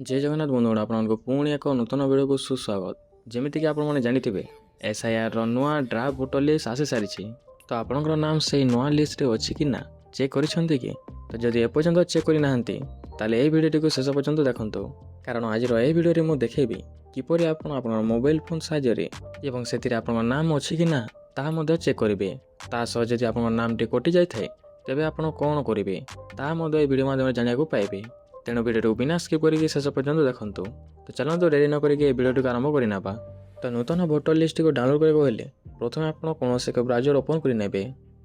जय जगन्नाथ बंधुगण आपको पुणी एक नूतन वीडियो को सुस्वागत। जमीक आपने जानते एसआईआर नुआ ड्राफ्ट भोटर लिस्ट आसी सारी तो आपणकर नाम से नुआ लिस्ट अच्छी कि ना चेक करिसेंती कि तो जदि एपर्यंत चेक करना ताले भिडियो को शेष पर्यंत देखु कारण आज भिडियो मुझे देखेबी किपरि आप मोबाइल फोन साहाय्य से नाम अच्छी कि ना ता चेक करेंगे। जदि आप नाम टी कटि जाए तेज आप कौन करेंगे ता भिडियो माध्यम जाना पाइबे। तेणु भिडियो बिना स्किप करके शेष पर्यंत देखूँ। तो चलते डेरी नक भिडियो आरंभ करना। तो नूतन भोटर लिस्ट को डाउनलोड करने प्रथम आप कौन एक ब्राउजर ओपन करेंगे।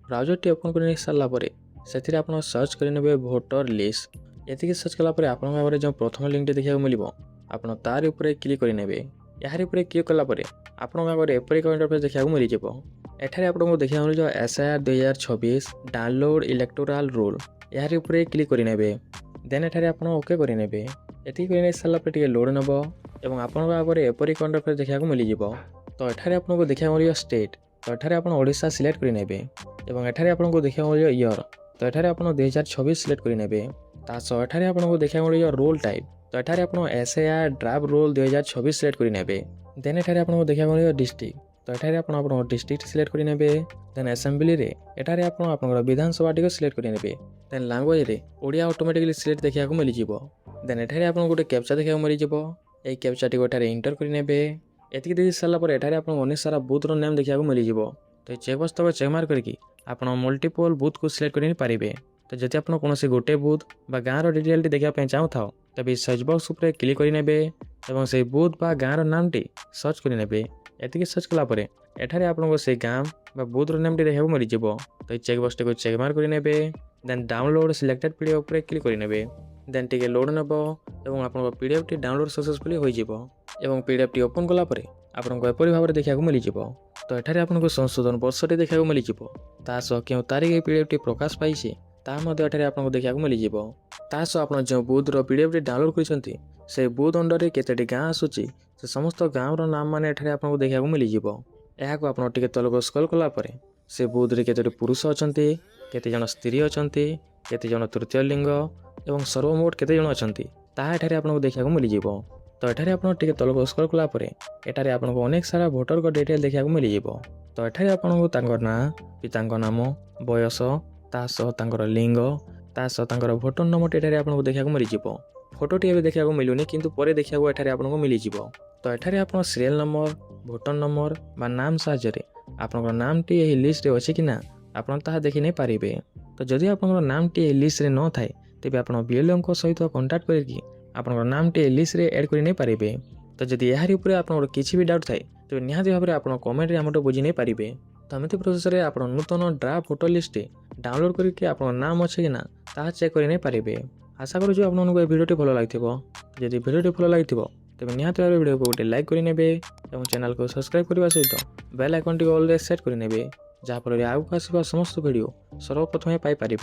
ब्राउजर टी ओपन कर सारापर से आप सर्च करेंगे भोटर लिस्ट। ये सर्च कलापर आप जो प्रथम लिंक देखा मिले आप तार उपर क्लिक करेंगे। यार क्लिक कलापर आपपर एपरिक इंटरफेस देखा मिल जाए। एठारे आपको देखा मिल एसआईआर 2026 डाउनलोड इलेक्टोरल रोल यार उपर क्लिक करेंगे। देन एठारे आप ओके करेंगे। ये सारापर लोड नब और आपपर एपरिक इंटरफेस देखा मिल जाए। तो एठारे आपको देखा मिल स्टेट तो एठारे आप ओडिशा सिलेक्ट करेंगे। एठारे आपको देखा मिल ईयर तो एठारे आप 2026 सिलेक्ट करेंगे। तासह एठारे आपको देखा मिल रोल टाइप तो एठारे आप एसआईआर ड्राफ्ट रोल 2026 सिलेक्ट करेंगे। देन एठारे आपको देखा मिल डिस्ट्रिक्ट तो एठारे आप डिस्ट्रिक्ट सिलेक्ट करेंगे। देन असेंबली रे एठारे आप विधानसभा टी सिलेक्ट करेंगे। देन लैंग्वेज रे ओडिया ऑटोमेटिकली सिलेक्ट देखा मिल जाए। देन एठारे आपको गोटे कैप्चा देखा मिल जाए। यही कैप्चा टी एठारे इंटर करेंगे। एतिक दे सारापर एठारे आप अनेक सारा बूथ नेम देखा मिल जाए। तो ये चेक बक्स तक चेक मार्क करके आप मल्टीपल बूथ को सिलेक्ट करेंगे। तो जब आप कौन गोटे बूथ बा गाँव डिटेल देखा चाहू था तब सर्च बक्स उपर क्लिक करेंगे और से बूथ बा गाँव नाम टी सर्च करेंगे। एतिक सर्च कलापर एठारे आपको से गाँव बा बूथ नेम टी देखा मिल जाए। तो ये चेक बक्स को चेक मार्क करेंगे। देन डाउनलोड सिलेक्टेड पीडीएफ उपर क्लिक करेंगे। देन टी लोड नब और आप पीडीएफ टी डाउनलोड सक्सेसफुली हो जाए। पीडीएफ टी ओपन कलापर आपको एपरी भाव में देखा मिल जाए। तो एठारे आपको संशोधन वर्षटी देखा मिल जाए। क्यों तारीख पीडीएफ टी प्रकाश पाई आपको देखा मिल जाए। आप जो बूथ पीडीएफ टी डाउनलोड कर से बूथ अंडर केते गाँ आसूची से समस्त गाँव नाम मान आपको देखा मिल जाए। यह आप तलक स्क्रॉल कलापर से बूथ रे केते पुरुष अच्छा केते जन स्त्री अच्छा केते जन तृतीय लिंग और सर्वमोट केते जन अच्छा ताठारे आपको देखा मिल जाए। तो एठारे आप तलक स्क्रॉल कलापर एठारे आपको अनेक सारा भोटर को डिटेल देखा मिल जाए। तो एठारे आपको ना पिता नाम बयस तासह लिंग तासह भोटर नंबर एठारे आपको देखा मिल जाए। फोटो टी देखा मिलूनी किंतु पर देखा एठारे आपको मिल जाए। तो एठारे आप सीरियल नंबर भोटर नंबर बा नाम साहाय्य आपन नाम टी यही लिस्ट अच्छी कि ना आप देखी नहीं पारे। तो जदि आप नाम टी लिस्ट रे न थाए तेज आप बीएलओ सहित कंटाक्ट करके आप नाम टी लिस्ट रे ऐड कर नहीं पारे। तो जदि यार ऊपर आप किसी भी डाउट थाए तेज निहाती भाव में आप कमेंट रे आमठू बुझी नहीं पारे। तो एमती प्रोसेस रे आप नूतन ड्राफ्ट भोटर लिस्ट डाउनलोड करके आप नाम अच्छे कि ना ता चेक कर नहीं पारे। आशा करूँ आपको भिडियो भल लगी। जदि भिडियो भल लगी तेज निहाती भाव भिडियो को गोटे लाइक करेंगे और चैनल को सब्सक्राइब करने सहित बेल आइकन टी ऑल सेट करेंगे जहाँफल आगे आसवा समस्त भिडियो सर्वप्रथमे पाइपर।